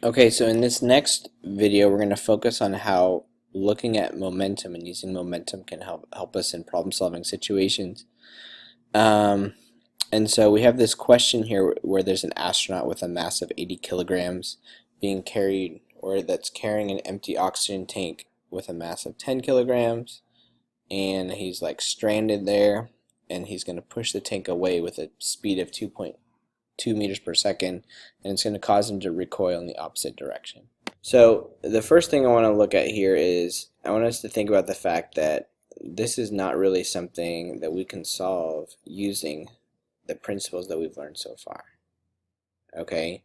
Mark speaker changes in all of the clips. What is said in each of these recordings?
Speaker 1: Okay, so in this next video, we're going to focus on how looking at momentum and using momentum can help us in problem-solving situations. And so we have this question here where there's an astronaut with a mass of 80 kilograms being carried, or that's carrying an empty oxygen tank with a mass of 10 kilograms, and he's like stranded there, and he's going to push the tank away with a speed of 2.2 meters per second, and it's going to cause him to recoil in the opposite direction. So the first thing I want to look at here is I want us to think about the fact that this is not really something that we can solve using the principles that we've learned so far. Okay,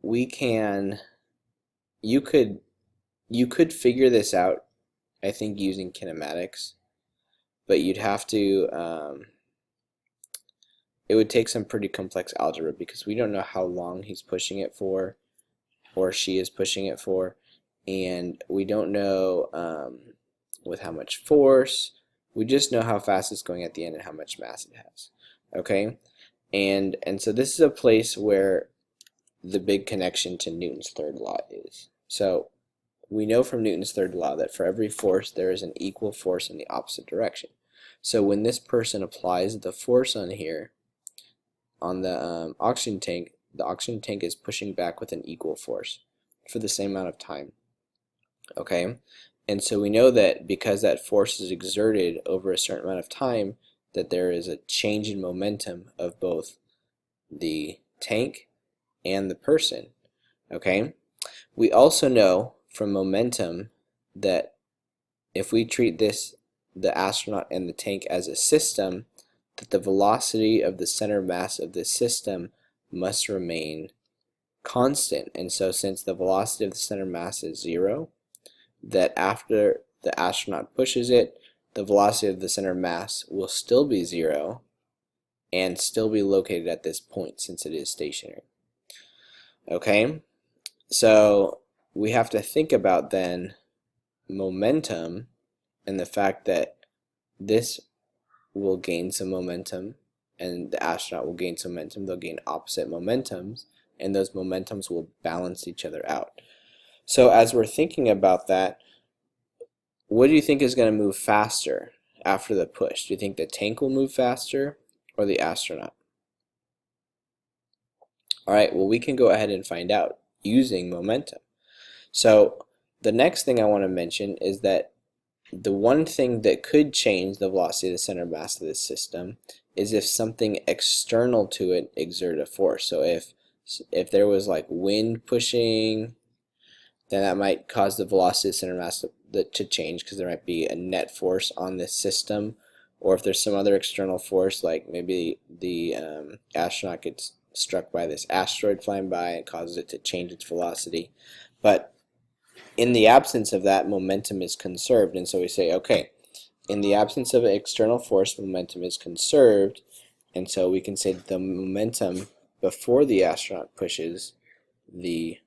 Speaker 1: you could figure this out, I think, using kinematics, but you'd have to it would take some pretty complex algebra because we don't know how long he's pushing it for, or she is pushing it for, and we don't know with how much force. We just know how fast it's going at the end and how much mass it has. Okay, and so this is a place where the big connection to Newton's third law is. So we know from Newton's third law that for every force there is an equal force in the opposite direction. So when this person applies the force on here, on the oxygen tank is pushing back with an equal force for the same amount of time. Okay, and so we know that because that force is exerted over a certain amount of time, that there is a change in momentum of both the tank and the person. Okay, we also know from momentum that if we treat the astronaut and the tank as a system, that the velocity of the center mass of this system must remain constant. And so since the velocity of the center mass is 0, that after the astronaut pushes it, the velocity of the center mass will still be 0 and still be located at this point since it is stationary. Okay, so we have to think about then momentum and the fact that this will gain some momentum and the astronaut will gain some momentum. They'll gain opposite momentums, and those momentums will balance each other out. So as we're thinking about that, what do you think is going to move faster after the push? Do you think the tank will move faster or the astronaut? Alright, well, we can go ahead and find out using momentum. So the next thing I want to mention is that the one thing that could change the velocity of the center mass of this system is if something external to it exerted a force. So if there was like wind pushing, then that might cause the velocity of the center mass to change because there might be a net force on this system. Or if there's some other external force, like maybe the astronaut gets struck by this asteroid flying by and causes it to change its velocity. But in the absence of that, momentum is conserved, and so we say, okay, in the absence of an external force, momentum is conserved, and so we can say that the momentum before the astronaut pushes the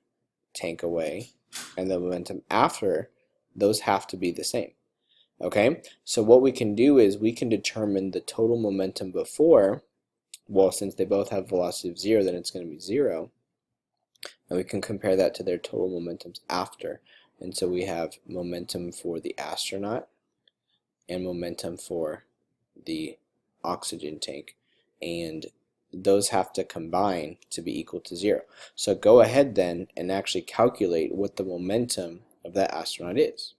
Speaker 1: tank away and the momentum after, those have to be the same. Okay, so what we can do is we can determine the total momentum before. Well, since they both have velocity of 0, then it's going to be 0. And we can compare that to their total momentums after. And so we have momentum for the astronaut and momentum for the oxygen tank. And those have to combine to be equal to 0. So go ahead then and actually calculate what the momentum of that astronaut is.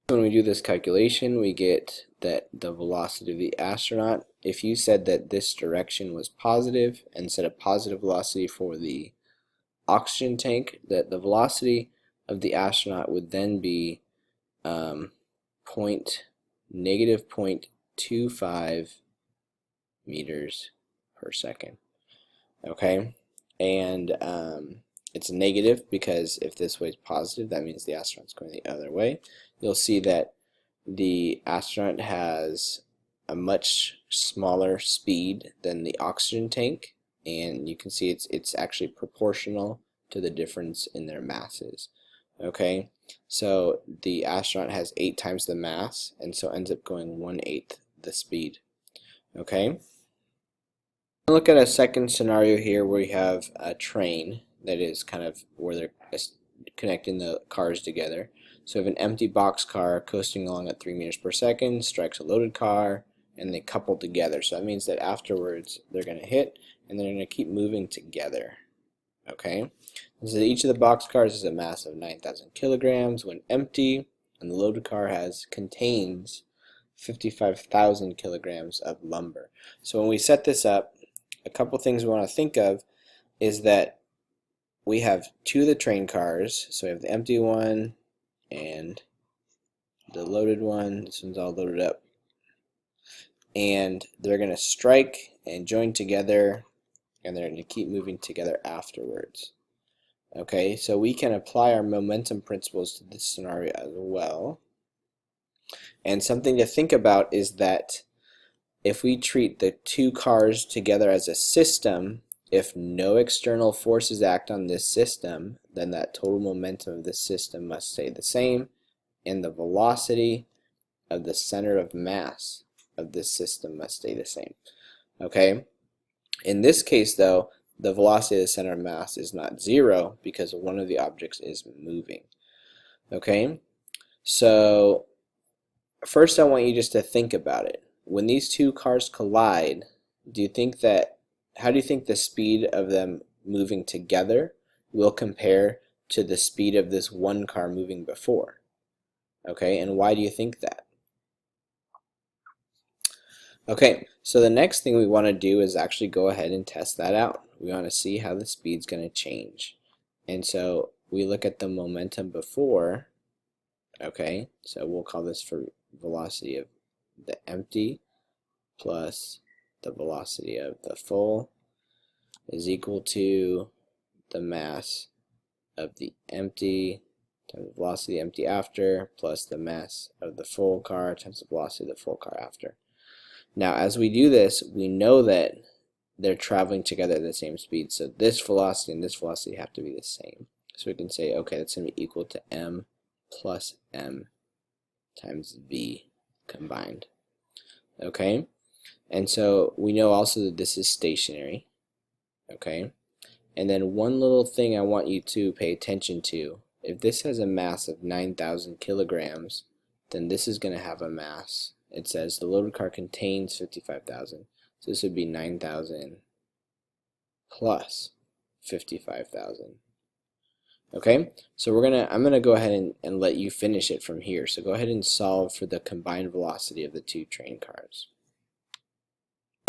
Speaker 1: When we do this calculation, we get that the velocity of the astronaut, if you said that this direction was positive and set a positive velocity for the oxygen tank, that the velocity of the astronaut would then be negative 0.25 meters per second. Okay, and it's negative because if this way is positive, that means the astronaut's going the other way. You'll see that the astronaut has a much smaller speed than the oxygen tank, and you can see it's actually proportional to the difference in their masses. Okay, so the astronaut has 8 times the mass, and so ends up going 1/8 the speed. Okay, look at a second scenario here where we have a train that is kind of where they're connecting the cars together. So we have an empty boxcar coasting along at 3 meters per second, strikes a loaded car, and they couple together. So that means that afterwards they're going to hit, and they're going to keep moving together. Okay? So each of the boxcars is a mass of 9,000 kilograms when empty, and the loaded car contains 55,000 kilograms of lumber. So when we set this up, a couple things we want to think of is that we have two of the train cars. So we have the empty one and the loaded one. This one's all loaded up. And they're going to strike and join together, and they're going to keep moving together afterwards. Okay, so we can apply our momentum principles to this scenario as well. And something to think about is that if we treat the two cars together as a system, if no external forces act on this system, then that total momentum of the system must stay the same, and the velocity of the center of mass of this system must stay the same. Okay? In this case, though, the velocity of the center of mass is not zero because one of the objects is moving. Okay? So first I want you just to think about it. When these two cars collide, how do you think the speed of them moving together will compare to the speed of this one car moving before? Okay, and why do you think that? Okay, so the next thing we want to do is actually go ahead and test that out. We want to see how the speed's going to change. And so we look at the momentum before. Okay, so we'll call this for velocity of the empty plus the velocity of the full is equal to the mass of the empty times the velocity of the empty after plus the mass of the full car times the velocity of the full car after. Now as we do this, we know that they're traveling together at the same speed, so this velocity and this velocity have to be the same. So we can say, okay, that's going to be equal to m plus m times v combined. Okay, and so we know also that this is stationary. Okay, and then one little thing I want you to pay attention to, if this has a mass of 9,000 kilograms, then this is going to have a mass. It says the loaded car contains 55,000, so this would be 9,000 plus 55,000. Okay, so I'm gonna go ahead and let you finish it from here. So go ahead and solve for the combined velocity of the two train cars.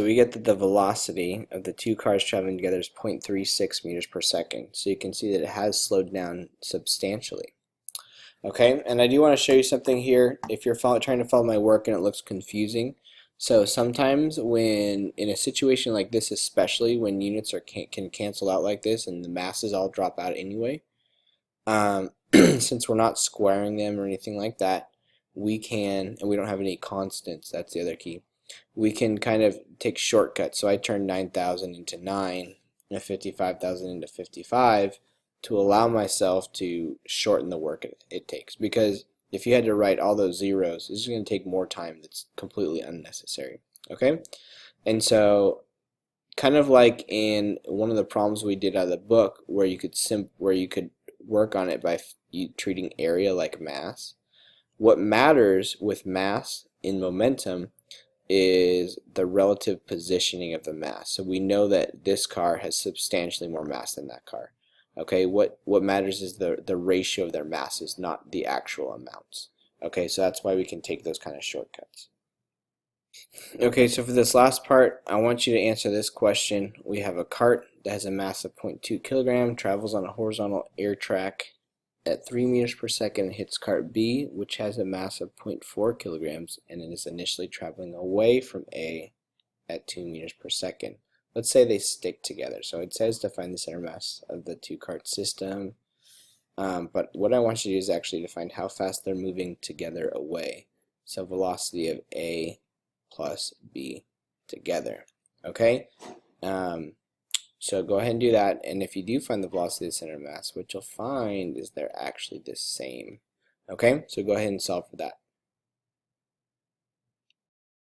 Speaker 1: So we get that the velocity of the two cars traveling together is 0.36 meters per second. So you can see that it has slowed down substantially. Okay, and I do want to show you something here if you're trying to follow my work and it looks confusing. So sometimes when in a situation like this, especially when units can cancel out like this and the masses all drop out anyway, since we're not squaring them or anything like that, we can, and we don't have any constants, that's the other key, we can kind of take shortcuts. So I turned 9,000 into 9 and 55,000 into 55 to allow myself to shorten the work it takes, because if you had to write all those zeros, this is going to take more time that's completely unnecessary. Okay, and so kind of like in one of the problems we did out of the book where you could work on it by treating area like mass, what matters with mass in momentum is the relative positioning of the mass. So we know that this car has substantially more mass than that car. Okay, what matters is the ratio of their masses, not the actual amounts. Okay, so that's why we can take those kind of shortcuts. Okay, so for this last part, I want you to answer this question. We have a cart that has a mass of 0.2 kilogram, travels on a horizontal air track at 3 meters per second, and hits cart B, which has a mass of 0.4 kilograms, and it is initially traveling away from A at 2 meters per second. Let's say they stick together. So it says to find the center mass of the two cart system. But what I want you to do is actually to find how fast they're moving together away. So velocity of A plus B together. Okay? So go ahead and do that. And if you do find the velocity of the center mass, what you'll find is they're actually the same. Okay? So go ahead and solve for that.